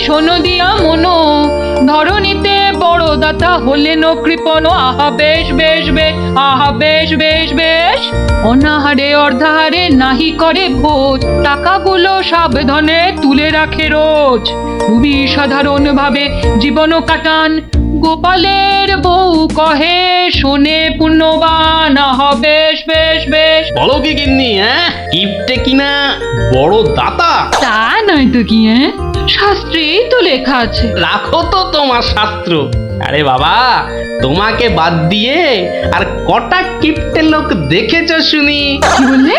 শোনো দিয়া মনো, ধরণীতে বড় দাতা হলেন কৃপণ। আহা বেশ বেশ বেশ, আহা বেশ বেশ বেশ। অনাহারে অর্ধাহারে নাহি করে ভোজ, টাকাগুলো সাবধানে তুলে রাখে রোজ। খুবই সাধারণ ভাবে জীবন কাটান, গোপালের বউ কহে শোনে পুণ্যবান। আহা বেশ বেশ বেশ। বলো কি গিন্নি, কিপটে কিনা বড় দাতা? তা নয় তো কি, শাস্ত্রেই তো লেখা আছে। রাখো তো তোমার শাস্ত্র। আরে বাবা, তোমাকে বাদ দিয়ে আর কটা কিপটে লোক দেখেছো শুনি? কি বললে?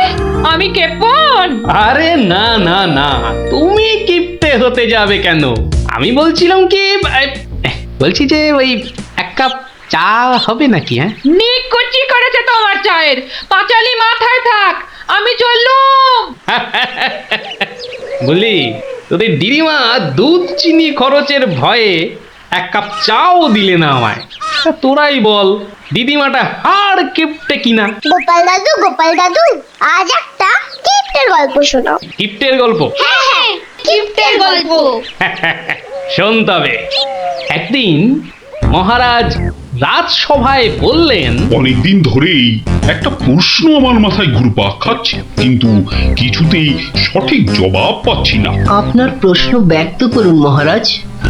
আমি কেপন? আরে না না না, তুমি কিপটে হতে যাবে কেন? আমি বলছিলাম কি, বলছি যে ওই এক কাপ চা হবে নাকি? নিকুচি করেছে তোমার চায়ের, পাঁচালি মাথায় থাক, আমি চললুম। বলি, তোদের দিদিমা দুধ চিনি খরচের ভয়ে এক কাপ চাও দিলে না আমায়। তোরাই বল, দিদিমাটা হাড় কিপটে কিনা? গোপাল দাদু, আজ একটা কিপ্টের গল্প শোনাও। কিপটের গল্প? হ্যাঁ, কিপ্টের গল্প। শোন তবে। একদিন মহারাজ রাজসভায় বললেন, অনেকদিন ধরেই একটা প্রশ্ন আমার মাথায় ঘুরপাক খাচ্ছে, কিন্তু কিছুতেই সঠিক জবাব পাচ্ছি না। আপনার প্রশ্ন ব্যক্ত করুন মহারাজ,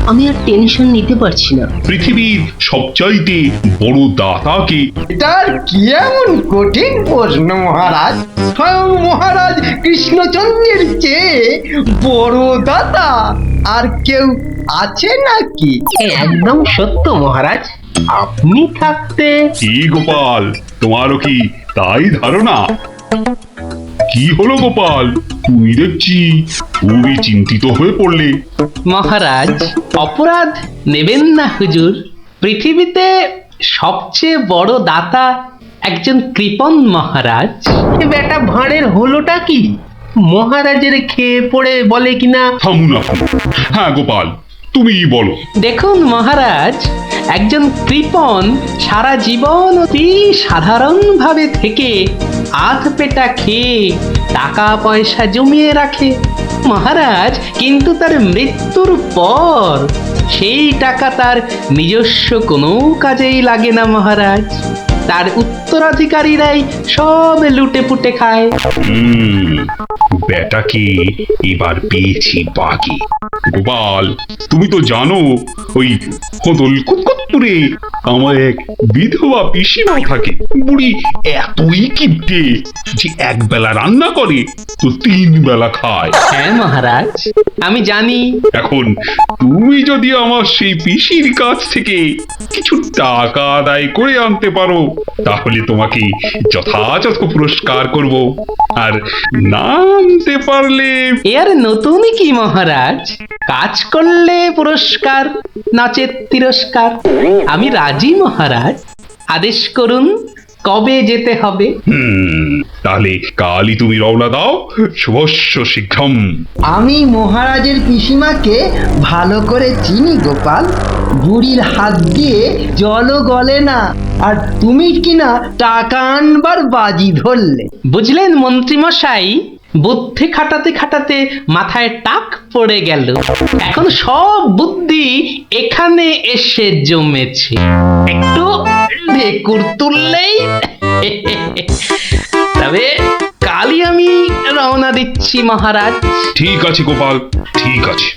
আমি আর টেনশন নিতে পারছি না। পৃথিবীর সবচাইতে বড় দাতাকে? এটার কি এমন কঠিন প্রশ্ন মহারাজ? স্বয়ং মহারাজ কৃষ্ণচন্দ্রের চেয়ে বড় দাতা আর কেউ আছে নাকি? একদম সত্য মহারাজ, আপনি থাকতে। কি গোপাল, তোমারও কি তাই ধারণা? কি হলো গোপাল, তুমি দেখছি খুবই চিন্তিত হয়ে পড়লে। মহারাজ অপরাধ নেবেন না হুজুর, পৃথিবীতে সবচেয়ে বড় দাতা একজন কৃপণ মহারাজ। বেটা ভাঁড়ের হলোটা কি? মহারাজের খেয়ে পড়ে বলে কিনা। থামুন আপনি। হ্যাঁ গোপাল, তুমি বলো। দেখুন মহারাজ, একজন কৃপণ সারা জীবন অতি সাধারণভাবে থেকে আধ পেটা খেয়ে টাকা পয়সা জমিয়ে রাখে মহারাজ, কিন্তু তার মৃত্যুর পর সেই টাকা তার নিজস্ব কোনো কাজেই লাগে না মহারাজ। তার উত্তরাধিকারীরাই সব লুটে পুটে খায়। বেটাকে এবার পেয়েছি বাকি। গোপাল, তুমি তো জানো ওই হদল কুতকুতপুরে আমার এক বিধবা পিসিমা থাকে। বুড়ি এতই কিপটে যে এক বেলা রান্না করে তো 3 বেলা খায়। হ্যাঁ মহারাজ, আমি জানি। এখন তুমি যদি আমার সেই পিসির কাছ থেকে কিছু টাকা আদায় করে আনতে পারো, তাহলে তোমাকে যথাযথ পুরস্কার করব। আর না আনতে পারলে? এর নতুন কি মহারাজ, কাজ করলে পুরস্কার, নচেত তিরস্কার। আমি রাজি মহারাজ, আদেশ করুন কবে যেতে হবে। তাহলে কালই তুমি রওনা দাও, শুভস্য শীঘ্রম। আমি মহারাজের পিসিমাকে ভালো করে চিনি গোপাল, বুড়ির হাত দিয়ে জলও গলে না, আর তুমি কিনা টাকা আনবার বাজি ধরলে। বুঝলেন মন্ত্রী মশাই, বুদ্ধি খাটাতে খাটাতে মাথায় টাক পড়ে গেল। এখন সব বুদ্ধি এখানে এসে জমেছে, একটু ঢেকুর তুললেই। তবে কালই আমি রওনা দিচ্ছি মহারাজ। ঠিক আছে গোপাল, ঠিক আছে।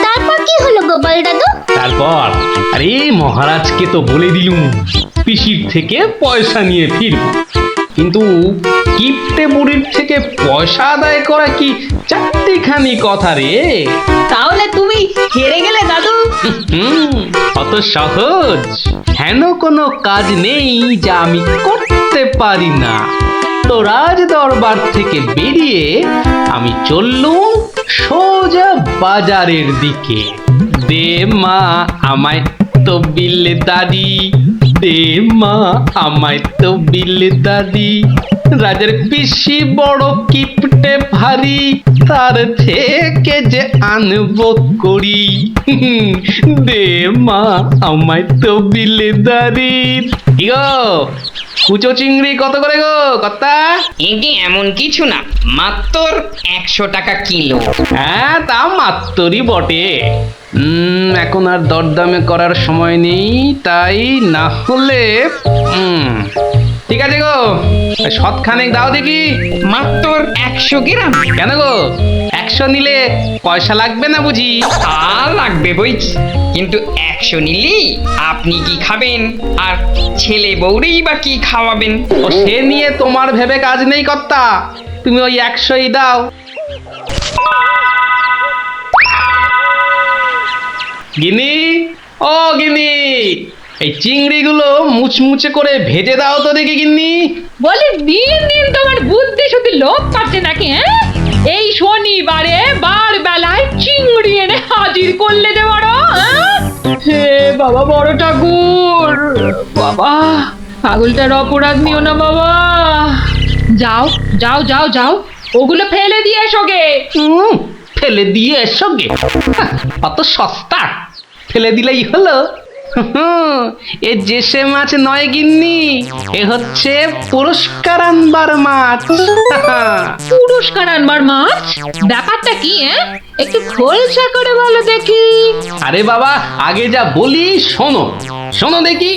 তারপর কি হলো গোপাল দাদু? তারপর আরে মহারাজকে তো বলে দিলুম পিসির থেকে পয়সা নিয়ে ফিরব, কিন্তু কিপটে বুড়ির থেকে পয়সা আদায় করা কি চারটিখানি কথা রে? তাহলে তুমি হেরে গেলে দাদু। অত সহজ হেন কোনো কাজ নেই যা আমি করতে পারি না। তো রাজ দরবার থেকে বেরিয়ে আমি চললুম সোজা বাজারের দিকে। দে মা আমায় তবিল দাদি, দে মা আমায় তবিল দাদি। রাজার পিসি বড় কিপটে ভারী, তার থেকে যে আনবো করি। দে মা আমায় তবিল দাদি। ইগো কুচো চিংড়ি কত করে গো কর্তা? এগে এমন কিছু না, মাত্র 100 টাকা কিলো। হ্যাঁ তা মাত্রই বটে। এখন আর দরদামে করার সময় নেই, তাই না হলে ঠিক আছে গো, শতখানেক দাও দেখি। মাত্র 100 গ্রাম। কেন গো, 100 নিলে পয়সা লাগবে না বুঝি? তা লাগবে বইছি, কিন্তু 100 নিলেই আপনি কি খাবেন আর ছেলে বউরেই বা কি খাওয়াবেন? ও সে নিয়ে তোমার ভেবে কাজ নেই কর্তা, তুমি ওই 100ই দাও। গিনি, ও গিনি, এই চিংড়িগুলো মুচমুচে করে ভেজে দাও তো দেখি গিন্নি। বলে দিন দিন তোমার বুদ্ধি শুধু লোপ পাচ্ছে নাকি? হ্যাঁ, এই শনিবারে বার বেলায় চিংড়ি এনে হাজির করলে যে বড়। হে বাবা বড় ঠাকুর, বাবা পাগলটার অপরাধ নিও না বাবা। যাও যাও যাও যাও, ওগুলো ফেলে দিয়ে এসো গে। ফেলে দিয়ে এসো গে? অত সস্তা, ফেলে দিলেই হলো। এ জেসে মাছ নয় গিন্নি, এ হচ্ছে পুরস্কার আনবার মাছ। পুরস্কার আনবার মাছ? ব্যাপারটা কি? একটু খোলসা করে বলো দেখি। আরে বাবা, আগে যা বলি শোনো, শোনো দেখি।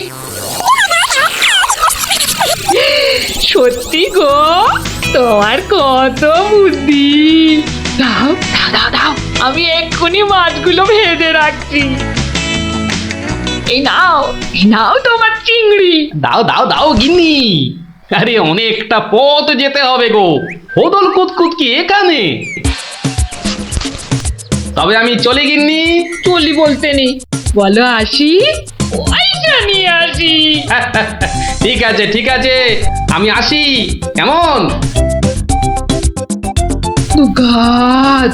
সত্যি গো, তোমার কত বুদ্ধি। দাও দাও দাও দাও, আমি এক্ষুনি মাছগুলো ভেজে রাখছি। এই নাও, এই নাও তোমার চিংড়ি। দাও দাও দাও গিন্নি। আরে অনেকটা পথ যেতে হবে গো, হোদল কুতকুত কি এখানে? তবে আমি চলি গিন্নি। চলি বলতে নেই, বলো আসি, পয়সা নিয়ে আসি। ঠিক আছে ঠিক আছে, আমি আসি, কেমন? দুর্গা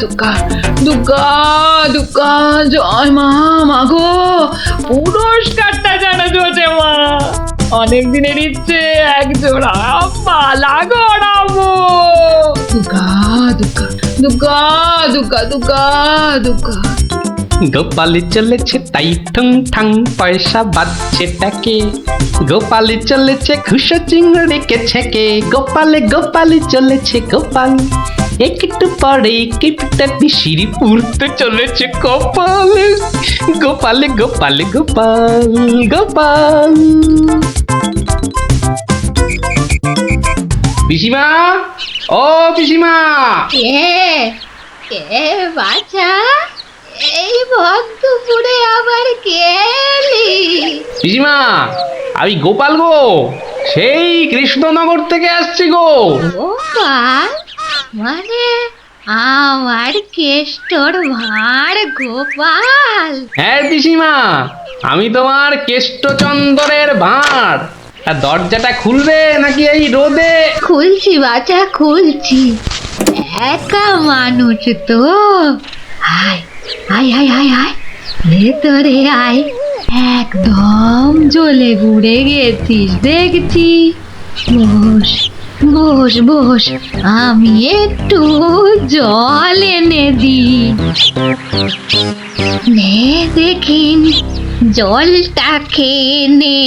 দুর্গা দুর্গা দুর্গা, জয় মা, মাগো পুরস্কারটা যেন জোটে মা। অনেক দিনের ইচ্ছে, এক জোড়া পালা গড়াবো। দুর্গা দুর্গা দুর্গা দুর্গা দুর্গা দুর্গা। গোপালি চলেছে তাই ঠুং ঠাং, পয়সা বাজছে টাকে। গোপালি চলেছে খুশো চিংড়িকে ছেকে। গোপালে গোপালি চলেছে গোপাল, একটু পরে কিপটা পিসিরি পুরতে চলেছে গোপালে। গোপালে গোপালে গোপাল গোপাল। পিসিমা, ও পিসিমা। কে বাছা, এই ভক্তপুরে আবার কে এলি? পিসিমা, আমি গোপাল গো, সেই কৃষ্ণনগর থেকে আসছি গো। গোপাল মানে আমার কেষ্টর ভাঁড় গোপাল? হ্যাঁ পিসিমা, আমি তোমার কেষ্টচন্দরের ভাঁড়। আর দরজাটা খুলবে নাকি এই রোদে? খুলছি বাছা, খুলছি। একা মানুষ তো, আয় আয় আয় আয় আয়, ভেতরে আয়। একদম জ্বলে পুড়ে গেছিস দেখছি। বস বস বস, আমি একটু জল এনে দিই। নে দেখিন, জলটা খেয়ে নে।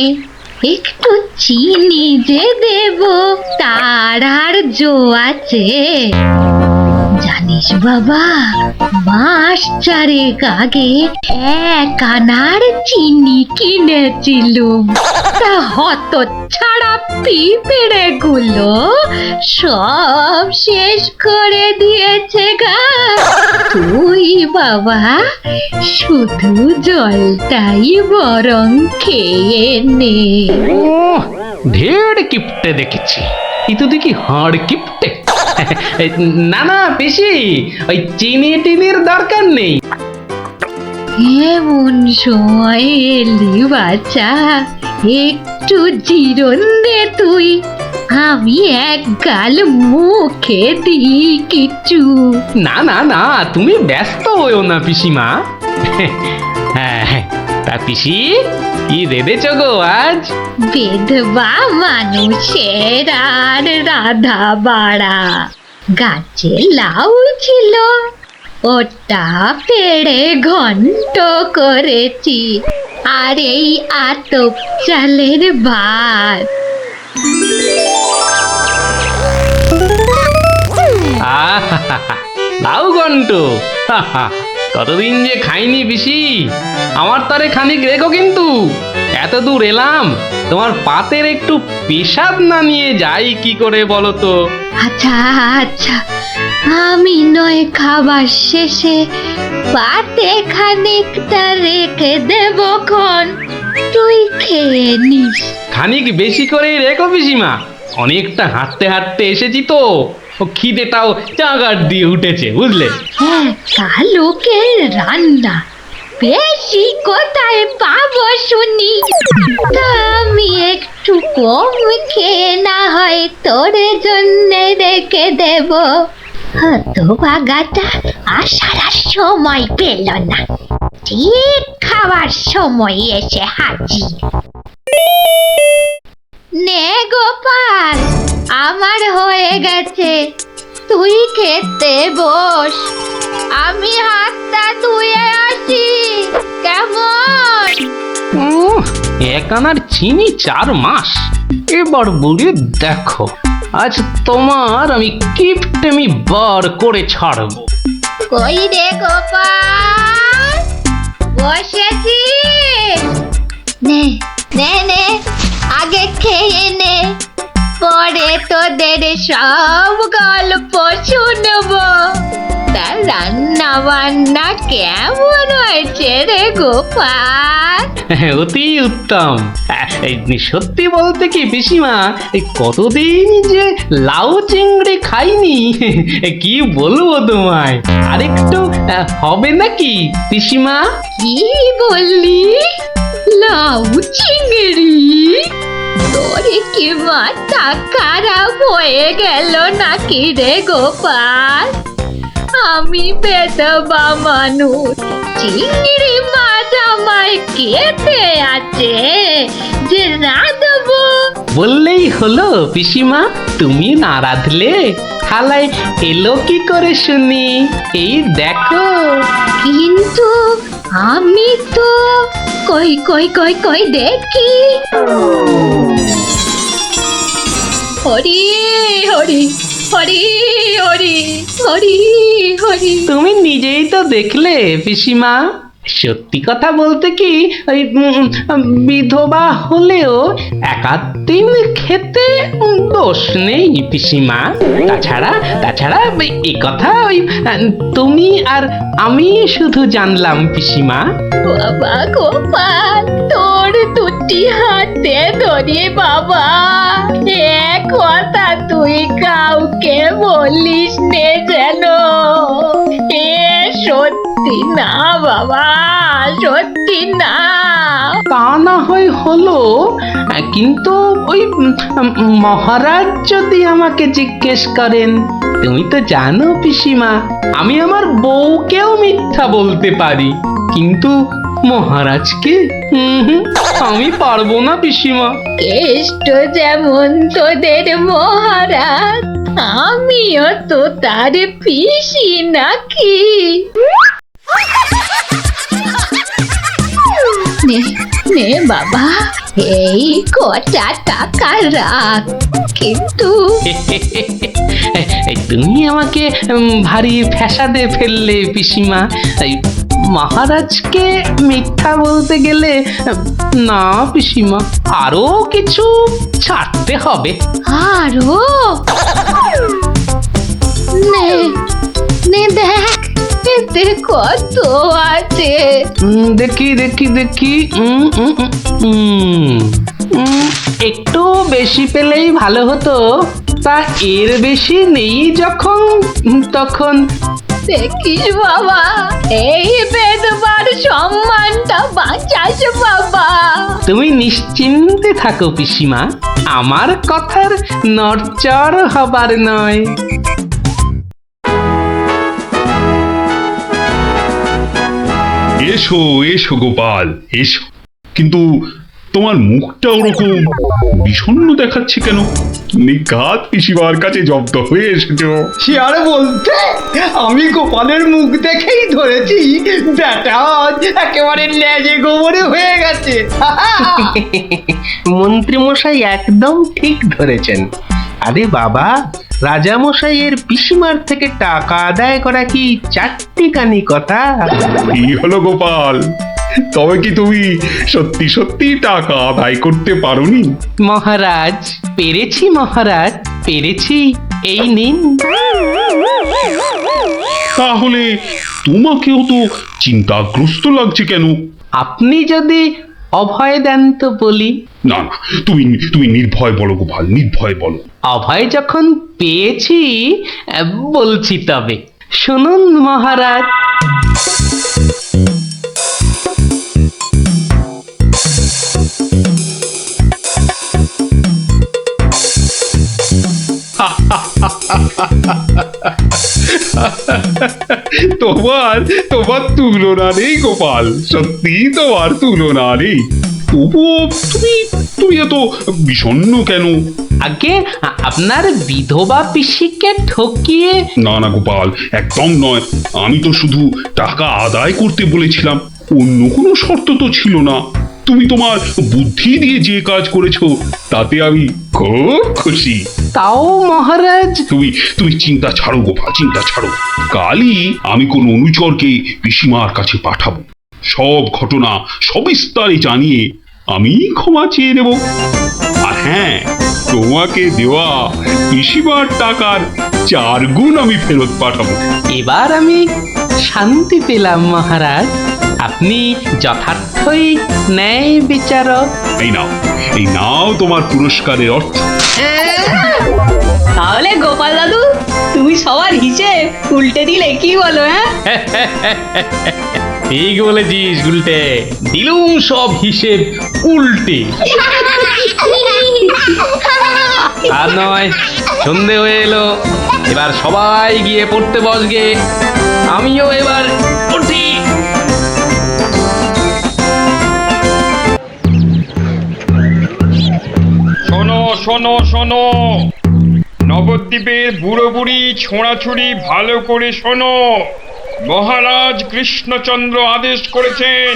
একটু চিনি যে দেব, তার আর জো আছে? জানিস বাবা, মাস চারেক আগে 1 আনার চিনি কিনেছিলুম। তা হত ছাড়া পিঁপড়ে গুলো সব শেষ করে দিয়েছে গা। তুই বাবা শুধু জলটাই বরং খেয়ে নে। ঢের কিপটে দেখেছি, এই তো দেখি হাড় কিপটে। না না পিসি, ওই চিনি টিনির দরকার নেই। এমন সময় এলি বাচ্চা, একটু জিরন দে তুই। আমি এক গাল মুখে দিই কিছু। না না না, তুমি ব্যস্ত হইও না পিসিমা। হ্যাঁ, তা পিসি কি রেঁধেছ গো আজ? বিধবা মানুষের আর রাধা বাড়া। গাছে লাউ ছিল, ওটা পেড়ে ঘন্ট করেছি। আর এই আতপ চালের ভাত। লাউ ঘন্ট কতদিন যে খাইনি পিসি, আমার তারে খানিক রেখো কিন্তু। এত দূর এলাম, তোমার পাতের একটু পেশাব না নিয়ে যাই কি করে বলো তো? আচ্ছা আচ্ছা, আমি নয় খাবার শেষে পাতে খানিকটা রেখে দেব খন, তুই খেয়ে নিস। খানিক বেশি করেই রেখো পিসিমা, অনেকটা হাঁটতে হাঁটতে এসেছি তো, ও খিদেটাও চাগার দিয়ে উঠেছে বুঝলে। হ্যাঁ, কালুকের রান্না বেশি কোথায় পাবো শুনি? তা আমি একটু কম খেয়ে না হয় তোর জন্য রেখে দেব। হতো বাগাটা আসার আর সময় পেল না, ঠিক খাওয়ার সময় এসে হাজির। নে গোপাল, আমার হয়ে গেছে, তুই খেতে বস, আমি হাতটা ধুয়ে আসি কেমন? এক আনার চিনি 4 মাস, এবার বুড়ি দেখো, আজ তোমার আমি কিপটেমি বার করে ছাড়ব। কই রে গোপাল, বসেছিস? নে নে নে, আগে খেয়ে নে, পরে তোদের সব গল্প শুনবো। তা রান্না বান্না কেমন হয়েছে রে গোপাল? অতি উত্তম। এই সত্যি বলতে কি পিসিমা, এই কতদিন যে লাউ চিংড়ি খাইনি, কি বলবো তোমায়। আরেকটু হবে নাকি পিসিমা? কি বললি? লাউ চিংড়ি? তোরে কি মাথা খারাপ হয়ে গেল নাকি রে গোপাল? আমি বেদবা মানুষ, চিংড়ি মাছ আমায় খেতে আছে যে রাঁধবো? বললেই হলো পিসিমা, তুমি না রাঁধলে থালায় এলো কি করে শুনি? এই দেখো। কিন্তু আমি তো কই কই কই কই দেখি। হরি হরি হরি হরি হরি হরি। তুমি নিজেই তো দেখলে পিসিমা, সত্যি কথা বলতে কি, ওই বিধবা হলেও একাত্তিন খেতে দোষ নেই পিসিমা। তাছাড়া এই কথা ওই তুমি আর আমি শুধু জানলাম পিসিমা। বাবা গোপাল, তোর দুটি হাতে ধরে বাবা, এ কথা তুই কাউকে বলিস নে যেন। এ সত্যি না বাবা, সত্যি না। তা না হয় হলো, কিন্তু ওই মহারাজ যদি আমাকে জিজ্ঞেস করেন, তুমি তো জানো পিসিমা, আমি আমার বউকেও মিথ্যা বলতে পারি, কিন্তু মহারাজকে আমি পারবো না পিসিমা। কেষ্ট যেমন তোদের মহারাজ, আমিও তো তার পিসি নাকি? নে নে বাবা, এই কটা টাকা রাখ, কিন্তু তুমি আমাকে ভারী ফ্যাসাদে ফেললে পিসিমা। মহারাজকে মিথ্যা বলতে গেলে না পিসিমা, আরো কিছু ছাড়তে হবে। আরো? নে নে দেখ, এতে কত আছে? দেখি একটু বেশি পেলেই ভালো হতো, তা এর বেশি নেই যখন, তখন। দেখিস বাবা, এই বেদবার সম্মানটা বাঁচাস বাবা। তুমি নিশ্চিন্তে থাকো পিসিমা, আমার কথার নড়চড় হবার নয়। এসো এসো গোপাল, এসো। কিন্তু তোমার মুখটা ওরকম বিষণ্ণ দেখাচ্ছে কেন? নিঘাত পিসিমার কাছে জব্দ হয়ে এসেছো। সে আর বলতে, আমি গোপালের মুখ দেখেই ধরেছি ব্যাটা একেবারে লেজে গোবরে হয়ে গেছে। মন্ত্রী মশাই একদম ঠিক ধরেছেন। আরে বাবা, রাজামশাইয়ের পিসিমার থেকে টাকা আদায় করা কি চারটিখানি কথা? কি হলো গোপাল, তবে কি তুমি সত্যি সত্যি টাকা আদায় করতে পারোনি? মহারাজ পেরেছি, মহারাজ পেরেছি, এই নিন। তাহলে তোমাকেও তো চিন্তাগ্রস্ত লাগছে কেন? আপনি যদি অভয় দেন তো বলি। না না, তুমি তুমি নির্ভয় বলো গোপাল, নির্ভয় বলো। অভয় যখন পেয়েছি বলছি তবে শুনুন মহারাজ। তোমার তোমার তুলনা নেই গোপাল, সত্যি তোমার তুলনা নেই। তবুও তুমি তুমি এত বিষণ্ণ কেন? আগে আপনার বিধবা পিসিকে ঠকিয়ে। না না গোপাল, একদম নয়। আমি তো শুধু টাকা আদায় করতে বলেছিলাম, অন্য কোনো শর্ত তো ছিল না। তুমি তোমার বুদ্ধি দিয়ে যে কাজ করেছো তাতে আমি খুব খুশি। তাও মহারাজ। তুমি তুমি চিন্তা ছাড়ো গোপাল, চিন্তা ছাড়ো। কালই আমি কোন অনুচরকে পিসিমার কাছে পাঠাবো, সব ঘটনা সবিস্তারে জানিয়ে আমি ক্ষমা চেয়ে নেব। আর হ্যাঁ, তোমাকে দেওয়া পিসিমার টাকার 4 গুণ আমি ফেরত পাঠাবো। এবার আমি শান্তি পেলাম মহারাজ, আপনি যথার্থই ন্যায় বিচারক। এই নাও তোমার পুরস্কারের অর্থ। তাহলে গোপাল দাদু তুমি সবার হিসেব উল্টে দিলে, কি বলো? ঠিক বলেছিস গুলটে, দিলুম সব হিসেব উল্টে। আর নয়, সন্ধে হয়ে এলো, এবার সবাই গিয়ে পড়তে বসগে, আমিও এবার উঠি। শোনো শোনো শোনো, নবদ্বীপের বুড়ো বুড়ি ছোঁড়াছুড়ি ভালো করে শোনো। মহারাজ কৃষ্ণচন্দ্র আদেশ করেছেন,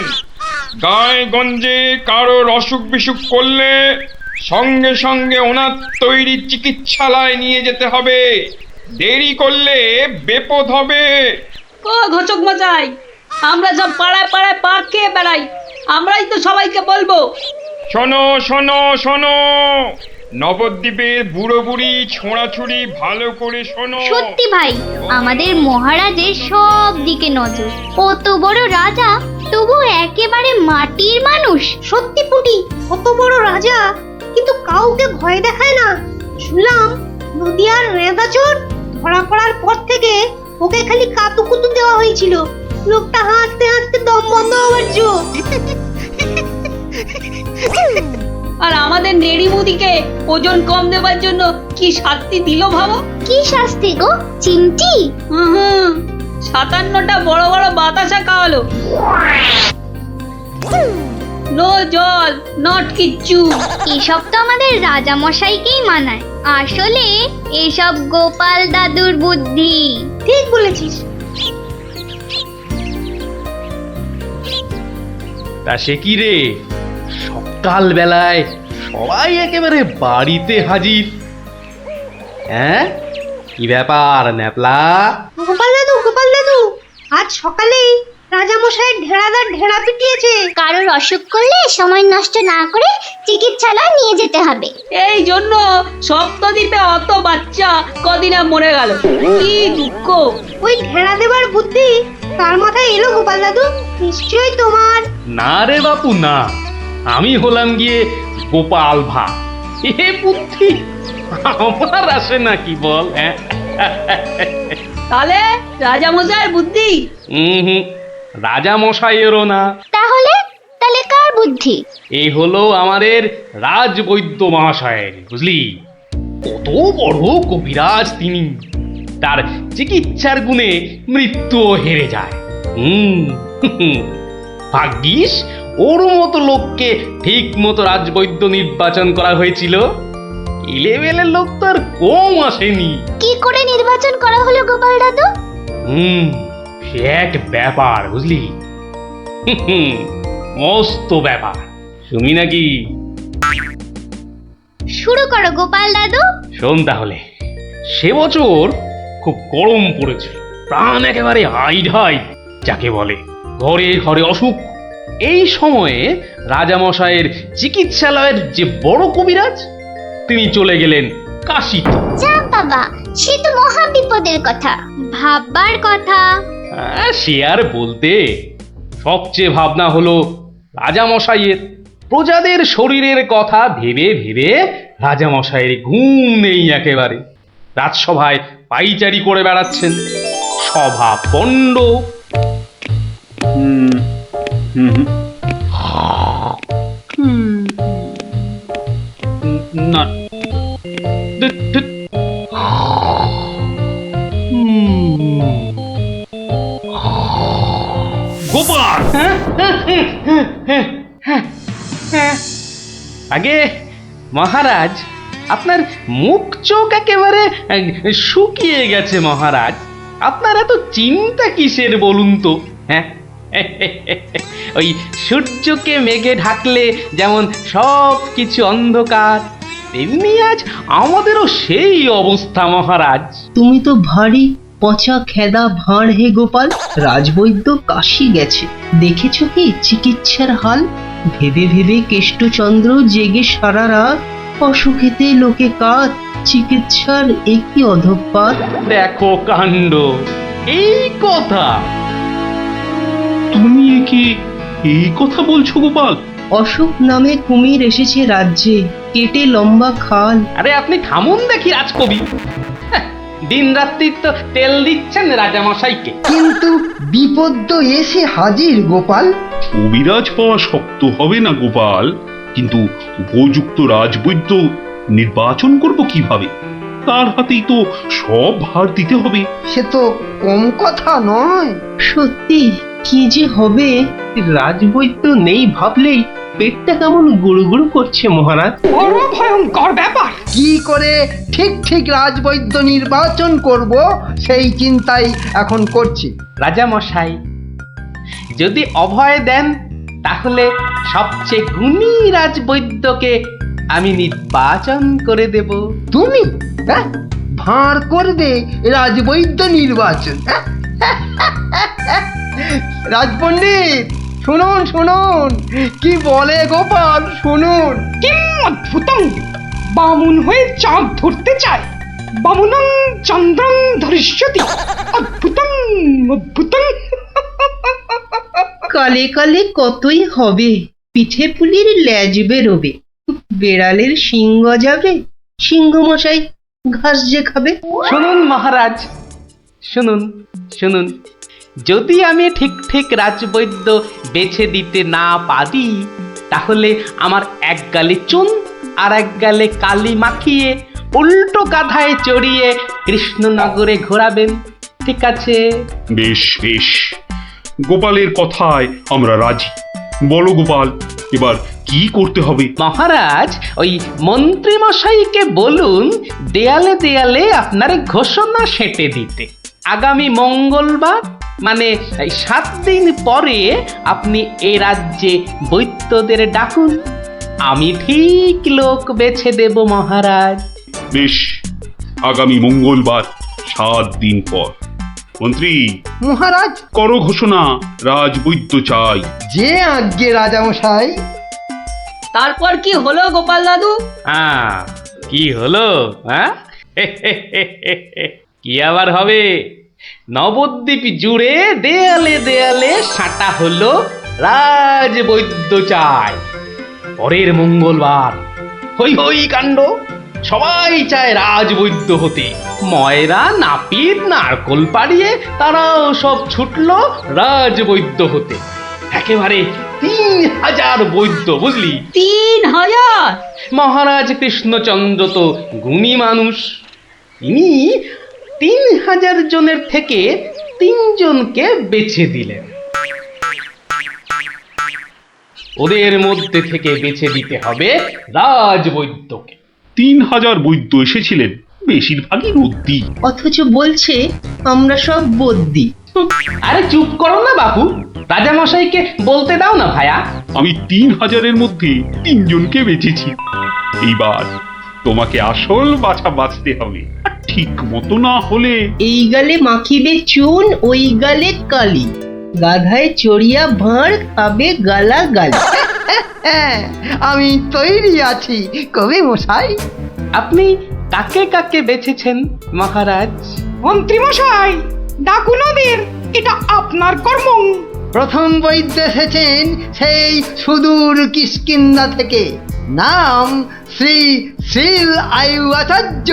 গায়ে গঞ্জে কারোর অসুখ বিসুখ করলে সঙ্গে সঙ্গে ওনার তৈরি চিকিৎসালয় নিয়ে যেতে হবে। দেরি করলে বিপদ হবে। ও ঘচক মশাই, আমরা সব পাড়ায় পাড়ায় পা খেয়ে বেড়াই, আমরাই তো সবাইকে বলবো। শোনো শোনো শোনো, নবদ্বীপের বুড়ো বুড়ি ছোঁড়াছুড়ি ভালো করে শোনো। সত্যি ভাই, আমাদের মহারাজের সব দিকে নজর। কত বড় রাজা, তবু একেবারে মাটির মানুষ। সত্যি পুটি, কত বড় রাজা কিন্তু কাউকে ভয় দেখায় না। শুনলাম নদিয়ার রেঁদাচোর ধরা পড়ার পর থেকে ওকে খালি কাতুকুতু দেওয়া হয়েছিল। লোকটা হাসতে হাসতে দম বন্ধ হওয়ার জো। আর আমাদের নেড়িমুদিকে ওজন কম দেওয়ার জন্য কি শাস্তি দিল ভাবো? কি শাস্তি গো চিমটি? 57টা বড় বড় বাতাসা খাওয়ালো। নো জল, নট কিচ্ছু। এসব তো আমাদের রাজা মশাইকেই মানায়। আসলে এসব গোপাল দাদুর বুদ্ধি। ঠিক বলেছিস। তা সে কি রে, সকাল বেলায় সবাই একেবারে বাড়িতে হাজির? হ্যাঁ, কি ব্যাপার ন্যাপলা? গোপাল দাদু, আজ সকালেই রাজা মশাইয়ের ঢেড়াদার ঢেড়া পিটিয়েছে। কারোর অসুখ করলে সময় নষ্ট না করে চিকিৎসালয় নিয়ে যেতে হবে। এই জন্য সপ্তদ্বীপে অত বাচ্চা কদিনে মরে গেল। কি দুঃখ! ওই ঢেড়া দেবার বুদ্ধি তার মাথায় এলো গোপাল দাদু? নিশ্চয়ই তোমার। না রে বাপু না, আমি হলাম গিয়ে গোপাল ভাঁ। এ বুদ্ধি আমার আসে নাকি বল? তাহলে রাজা মশাইয়ের বুদ্ধি? রাজা মশাইয়েরও না। তাহলে কার বুদ্ধি? এই হলো আমাদের রাজবৈদ্য মহাশয়ের, বুঝলি? কত বড় কবিরাজ তিনি, তার চিকিৎসার গুণে মৃত্যুও হেরে যায়। ভাগ্যিস ওর মতো লোককে ঠিক মতো রাজবৈদ্য নির্বাচন করা হয়েছিল। ইলেভেলের লোক তো আর কম আসেনি। কি করে নির্বাচন করা হলো গোপাল দাদু? সে এক ব্যাপার, বুঝলি? মস্ত ব্যাপার, শুনি নাকি? শুরু করো গোপাল দাদু। শোন তাহলে, সে বছর খুব গরম পড়েছিল, প্রাণ একেবারে হাইড হাইড যাকে বলে, ঘরে ঘরে অসুখ। এই সময়ে রাজামশাইয়ের চিকিৎসালয়ের যে বড় কবিরাজ, তিনি চলে গেলেন কাশিতে। যা বাবা, সে তো মহা বিপদের কথা, ভাববার কথা। সে আর বলতে, সবচেয়ে ভাবনা হলো রাজামশাইয়ের। প্রজাদের শরীরের কথা ভেবে ভেবে রাজামশাইয়ের ঘুম নেই একেবারে। রাজসভায় পাইচারি করে বেড়াচ্ছেন, সভা পণ্ড। না, গোপাল! আগে মহারাজ, আপনার মুখ চোখ একেবারে শুকিয়ে গেছে মহারাজ। আপনার এত চিন্তা কিসের বলুন তো? হ্যাঁ, ওই সূর্যকে মেঘে ঢাকলে যেমন সব কিছু অন্ধকার, তেমনি আজ আমাদেরও সেই অবস্থা মহারাজ। তুমি তো ভারী পচা খেদা ভাঁড় হে গোপাল। রাজবৈদ্য কাশি গেছে, দেখেছ কি চিকিৎসার হাল? ভেবে ভেবে কেষ্টচন্দ্র জেগে সারা রাত, অসুখেতে লোকে কাত, চিকিৎসার একই অধঃপাত। দেখো কাণ্ড, এই কথা! তুমি কি এই কথা বলছো গোপাল? অসুখ নামে কুমির এসেছে রাজ্যে, কেটে লম্বা খাল। আরে আপনি থামুন দেখি রাজকবি। দিন রাত্রি তো তেল দিচ্ছেন রাজামশাইকে। কিন্তু বিপদ তো এসে হাজির গোপাল। কবিরাজ পাওয়া শক্ত হবে না গোপাল, কিন্তু উপযুক্ত রাজবৈদ্য নির্বাচন করব কিভাবে? তার হাতেই তো সব ভার দিতে হবে। সে তো কম কথা নয়। সত্যি কি যে হবে, রাজবৈদ্য নেই ভাবলেই পেটটা কেমন গুড়ুগুড়ু করছে মহারাজ। বড় ভয়ঙ্কর ব্যাপার। কি করে ঠিক ঠিক রাজবৈদ্য নির্বাচন করব সেই চিন্তাই এখন করছি। রাজামশাই যদি অভয় দেন, তাহলে সবচেয়ে গুণী রাজবৈদ্যকে আমি নির্বাচন করে দেব। তুমি ভাঁড় করবে রাজবৈদ্য নির্বাচন? রাজপণ্ডিত শুনুন শুনুন, কি বলে গোপাল শুনুন। কিম অদ্ভুতং! বামুন হয়ে চাঁদ ধরতে চায়। বামুনং চন্দ্রং ধরিষ্যতি। অদ্ভুতং অদ্ভুতং। কালে কালে কতই হবে, পিঠে পুলির ল্যাজ বেরোবে, বেড়ালের সিংহ যাবে, সিংহ মশাই ঘাস যে খাবে। শুনুন মহারাজ, শুনুন শুনুন, যদি আমি ঠিক ঠিক রাজবৈদ্য বেছে দিতে না পারি, তাহলে আমার এক গালে চুন আর এক গালে কালি মাখিয়ে উল্টো গাধায় চড়িয়ে কৃষ্ণনগরে ঘোরাবেন, ঠিক আছে? বেশ বেশ, গোপালের কথায় আমরা রাজি। বলো গোপাল, এবার কি করতে হবে? মহারাজ, ওই মন্ত্রী মশাইকে বলুন দেয়ালে দেয়ালে আপনার ঘোষণা সেঁটে দিতে। আগামী মঙ্গলবার, মানে 7 দিন পরে আপনি এ রাজ্যে বৈদ্যদের ডাকুন, আমি ঠিক লোক বেছে দেব মহারাজ। বেশ, আগামী মঙ্গলবার 7 দিন পর। মন্ত্রী মহারাজ, করো ঘোষণা, রাজবৈদ্য চাই। যে আজ্ঞে রাজামশাই। তারপর কি হলো গোপাল দাদু? হ্যাঁ, কি হলো? হ্যাঁ, কি আবার হবে? নবদ্বীপ জুড়ে দেয়ালে দেয়ালে সাঁটা হলো রাজবৈদ্য চাই। পরের মঙ্গলবার হই হই কাণ্ড, সবাই চায় রাজবৈদ্য হতে। ময়রা নাপিত নারকোল পাড়িয়ে তারাও সব ছুটলো রাজবৈদ্য হতে। একেবারে 3000 বৈদ্য, বুঝলি? 3000! মহারাজ কৃষ্ণচন্দ্র তো গুণী মানুষ, তিনি 3000 জনের থেকে 3 জনকে বেছে দিলেন। ওদের মধ্যে থেকে বেছে দিতে হবে রাজবৈদ্যকে। 3000 বৈদ্য এসেছিলেন, বেশিরভাগই রদ্দি। অথচ বলছে আমরা সব বদ্যি। আরে চুপ করো না বাপু, রাজামশাইকে বলতে দাও না ভায়া। আমি 3000-এর মধ্যে 3 জনকে বেছেছি। এইবার তোমাকে আসল বাছা বাঁচতে হবে, আর ঠিক মতো না হলে এই গালে মাখিবে চুন, ওই গালে কালি, গাধায় চড়িয়া ভাঁড় খাবে গালা গালি। আমি তৈরি আছি কবি মশাই। আপনি কাকে কাকে বেছেছেন মহারাজ? মন্ত্রী মশাই, ডাকুন ওদের, এটা আপনার কর্ম। প্রথম বৈদ্য এসেছেন সেই সুদূর কিষ্কিন্ধা থেকে, নাম শ্রী শ্রীল আয়ু আচার্য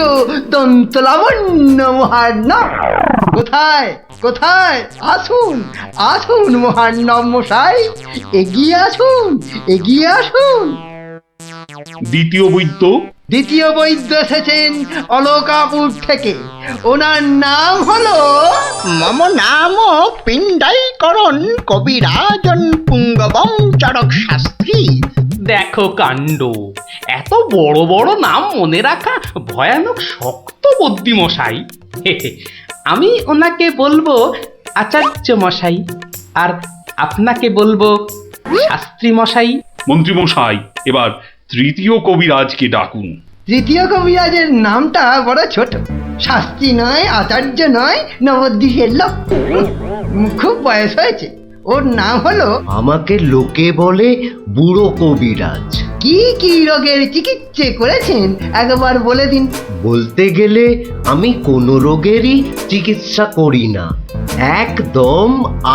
দন্তলাবণ্য মহার্ণব। কোথায় কোথায়? আসুন আসুন মহার্ণব মশাই, এগিয়ে আসুন এগিয়ে আসুন। দ্বিতীয় বৈদ্য দ্বিতীয় বৈদ্য এসেছেন অলকাপুর থেকে, ওনার নাম হলো মম নাম পিণ্ডাইকরণ কবিরাজন পুঙ্গবং চরক শাস্ত্রী। দেখো কাণ্ড, এত বড় বড় নাম মনে রাখা ভয়ানক শক্ত বুদ্ধি মশাই। আমি ওনাকে বলবো আচার্য মশাই, আর আপনাকে বলবো শাস্ত্রী মশাই। মন্ত্রী মশাই, এবার তৃতীয় কবিরাজকে ডাকুন। তৃতীয় কবিরাজের নামটা বড় ছোট, শাস্ত্রী নয়, আচার্য নয়, নবদ্বীপের লোক, খুব বয়স হয়েছে। ওর নাম হলো, আমাকে লোকে বলে বুড়ো কবিরাজ। কি কি রোগের চিকিৎসা করেছেন একবার বলে দিন। বলতে গেলে আমি কোনো রোগেরই চিকিৎসা করি না, একদম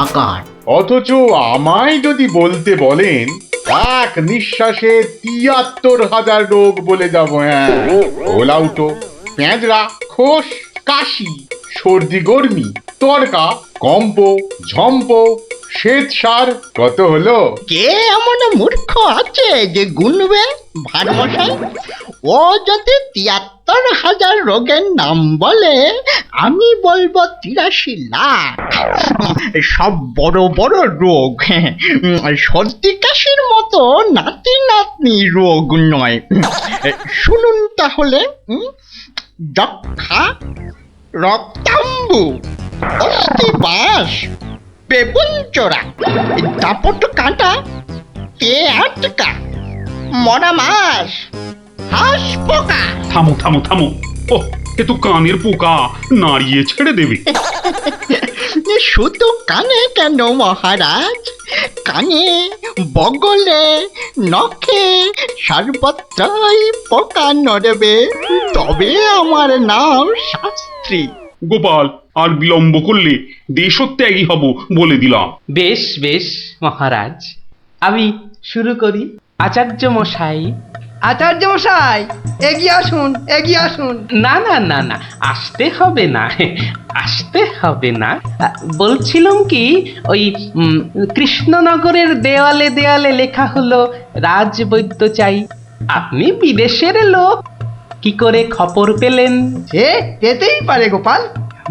আকার। অথচ আমায় যদি বলতে বলেন, এক নিঃশ্বাসে ৭৩,০০০ রোগ বলে যাব। হ্যাঁ, ওলাউটো, পেঁজরা, খোস, কাশি, সর্দি গর্মি, তরকা, কম্প, ঝম্প, শ্বেতসার, কত হলো? কে এমন মূর্খ আছে যে গুনবে ভারমশাই? ও যদি ৭৩,০০০ রোগের নাম বলে, আমি বলবো ৮৩ লাখ। সব বড় বড় রোগ, সর্দি কাশির মতো নাতি নাতনি রোগ নয়। শুনুন তাহলে, যক্ষা, রক্তাম্বু, অস্থিবাস, বেগুন চোরা, দাপট কাঁটা, পেয়াটকা, মরা মাছ, হাঁস পোকা। থামো থামো থামো, ও এ তো কানের পোকা, নাড়িয়ে ছেড়ে দেবে। শুধু কানে কেন মহারাজ, কানে, বগলে, নখে, সর্বত্রই পোকা নড়বে, তবে আমার নাম শাস্ত্রী। গোপাল, আর বিলম্ব করলে দেশত্যাগী হব বলে দিলাম। বেশ বেশ মহারাজ, আমি শুরু করি। আচার্য মশাই। আচার্য মশাই, এগিয়ে আসুন এগিয়ে আসুন। না না না না, আসতে হবে না, আসতে হবে না। বলছিলাম কি, ওই কৃষ্ণনগরের দেওয়ালে দেওয়ালে লেখা হলো রাজবৈদ্য চাই। আপনি বিদেশের লোক, কি করে খবর পেলেন? সে যেতেই পারে গোপাল,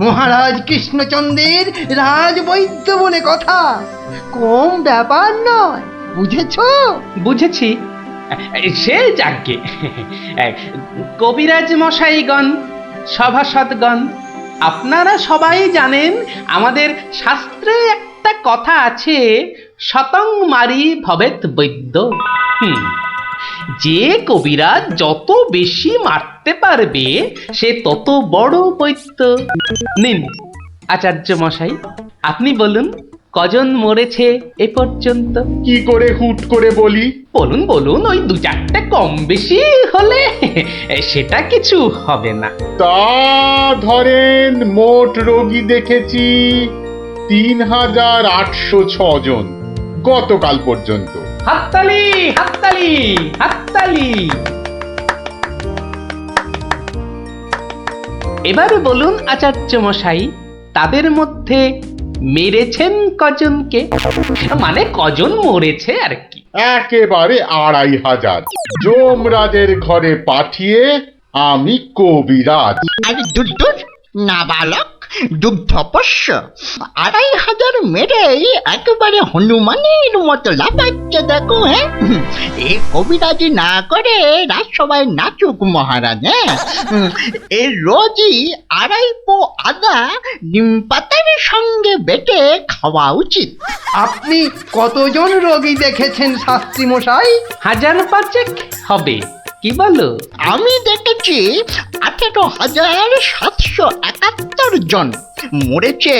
মহারাজ কৃষ্ণচন্দ্রের রাজবৈদ্য বলে কথা, কম ব্যাপার নয়, বুঝেছো? বুঝেছি, সে যাকে। কবিরাজ মশাইগণ, সভাসদগণ, আপনারা সবাই জানেন আমাদের শাস্ত্রে একটা কথা আছে, শতং মারি ভবেত বৈদ্য। যে কবিরাজ যত বেশি মারতে পারবে সে তত বড় বৈদ্য। নিন আচার্য মশাই, আপনি বলুন কজন মরেছে এ পর্যন্ত? কি করে হুট করে বলি? বলুন বলুন, ওই ২-৪টে কম বেশি হলে সেটা কিছু হবে না। তা ধরেন মোট রোগী দেখেছি ৩,৮০৬ জন গতকাল পর্যন্ত। হাততালি হাততালি হাততালি। এবারে বলুন আচার্য মশাই, তাদের মধ্যে মেরেছেন কজনকে? মানে কজন মরেছে আর কি। একেবারে ২৫০০০। যমরাজের ঘরে পাঠিয়ে আমি কবিরাজ। আর দুর্দুর নাবালক দুগ্ধপোষ্য ২৫০০ মেরেই একেবারে হনুমানের মতো লাফাচ্ছে দেখো। হ্যাঁ, এ কবিরাজি না করে রাজসভায় নাচুক মহারাজ। হ্যাঁ, এ রোজই ২.৫ পো আদা নিম পাতার সঙ্গে বেটে খাওয়া উচিত। আপনি কতজন রোগী দেখেছেন শাস্ত্রী মশাই? ৫০০০ হবে। কি বলো? আমি দেখেছি 18,771 জন, মরেছে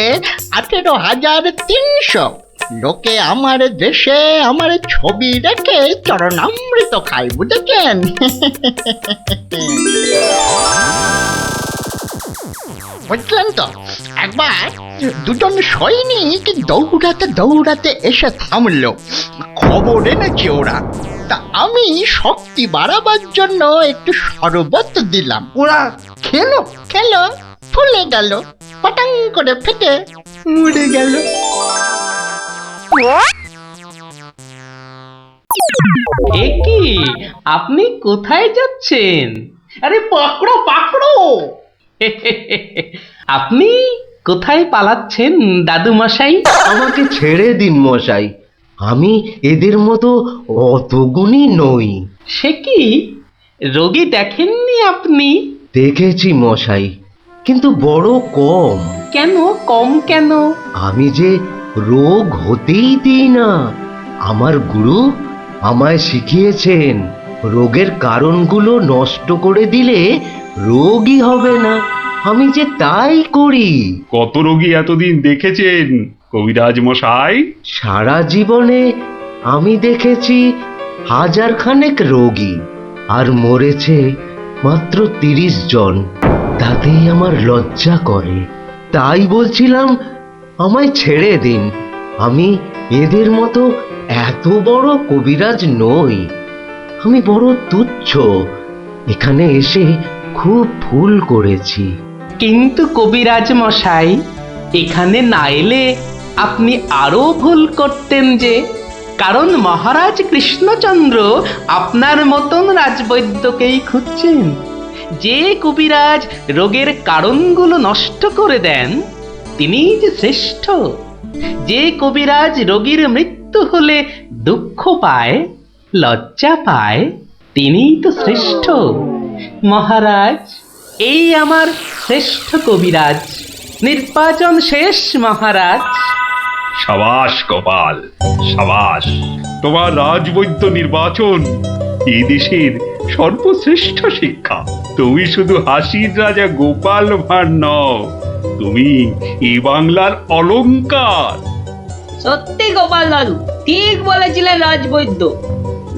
18,300। লোকে আমার দেশে আমার ছবি রেখে চরণামৃত খায়, বুঝেছেন? বুঝলেন তো? একবার দুজন সৈনিক দৌড়াতে দৌড়াতে এসে থামলো, খবর এনেছে ওরা। তা আমি শক্তি বাড়াবার জন্য একটু শরবত দিলাম। ওরা খেলো খেলো, ফুলে গেল, পটাং করে ফেটে মরে গেল। এ কি, আপনি কোথায় যাচ্ছেন? আরে পাকড়ো পাকড়ো! আপনি কোথায় পালাচ্ছেন দাদু মশাই? আমাকে ছেড়ে দিন মশাই, আমি এদের মতো অত গুণী নই। সে কি, রোগী দেখেননি আপনি? দেখেছি মশাই, কিন্তু বড় কম। কেন কম কেন? আমি যে রোগ হতেই দিই না। আমার গুরু আমায় শিখিয়েছেন, রোগের কারণগুলো নষ্ট করে দিলে রোগই হবে না। আমি যে তাই করি। কত রোগী এতদিন দেখেছেন কবিরাজ মশাই? সারা জীবনে আমি দেখেছি 1000 খানেক রোগী, আর মরেছে মাত্র 30 জন। তাতেই আমার লজ্জা করে। তাই বলছিলাম আমায় ছেড়ে দিন, আমি এদের মতো এত বড় কবিরাজ নই। আমি বড় তুচ্ছ, এখানে এসে খুব ভুল করেছি। কিন্তু কবিরাজ মশাই, এখানে না এলে আপনি আরো ভুল করতেন যে। কারণ মহারাজ কৃষ্ণচন্দ্র আপনার মতন রাজবৈদ্যকেই খুঁজছেন। যে কবিরাজ রোগের কারণগুলো নষ্ট করে দেন, তিনিই যে শ্রেষ্ঠ। যে কবিরাজ রোগীর মৃত্যু হলে দুঃখ পায়, লজ্জা পায়, তিনিই তো শ্রেষ্ঠ। মহারাজ, এই আমার শ্রেষ্ঠ কবিরাজ। নির্বাচন শেষ মহারাজ। সাবাস গোপাল, সাবাস। তোমার রাজবৈদ্য নির্বাচন এই দেশের সর্বশ্রেষ্ঠ শিক্ষা। তুমি শুধু হাসির রাজা গোপাল ভাঁড় নও, তুমি এই বাংলার অলংকার। সত্যি গোপাল দাদু ঠিক বলেছিলেন রাজবৈদ্য।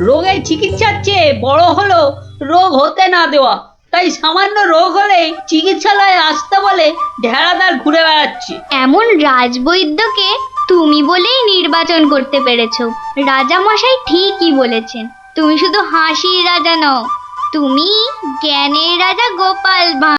রোগের চিকিৎসার চেয়ে বড় হলো রোগ হতে না দেওয়া। তাই সামান্য রোগ হলে চিকিৎসালয়ে আসতে বলে ঢেড়াদার ঘুরে বেড়াচ্ছে। এমন রাজবৈদ্যকে তুমি বলেই নির্বাচন করতে পেরেছো। রাজা মশাই ঠিকই বলেছেন, তুমি শুধু হাসির রাজা নও, তুমি জ্ঞানের রাজা গোপাল ভাঁড়।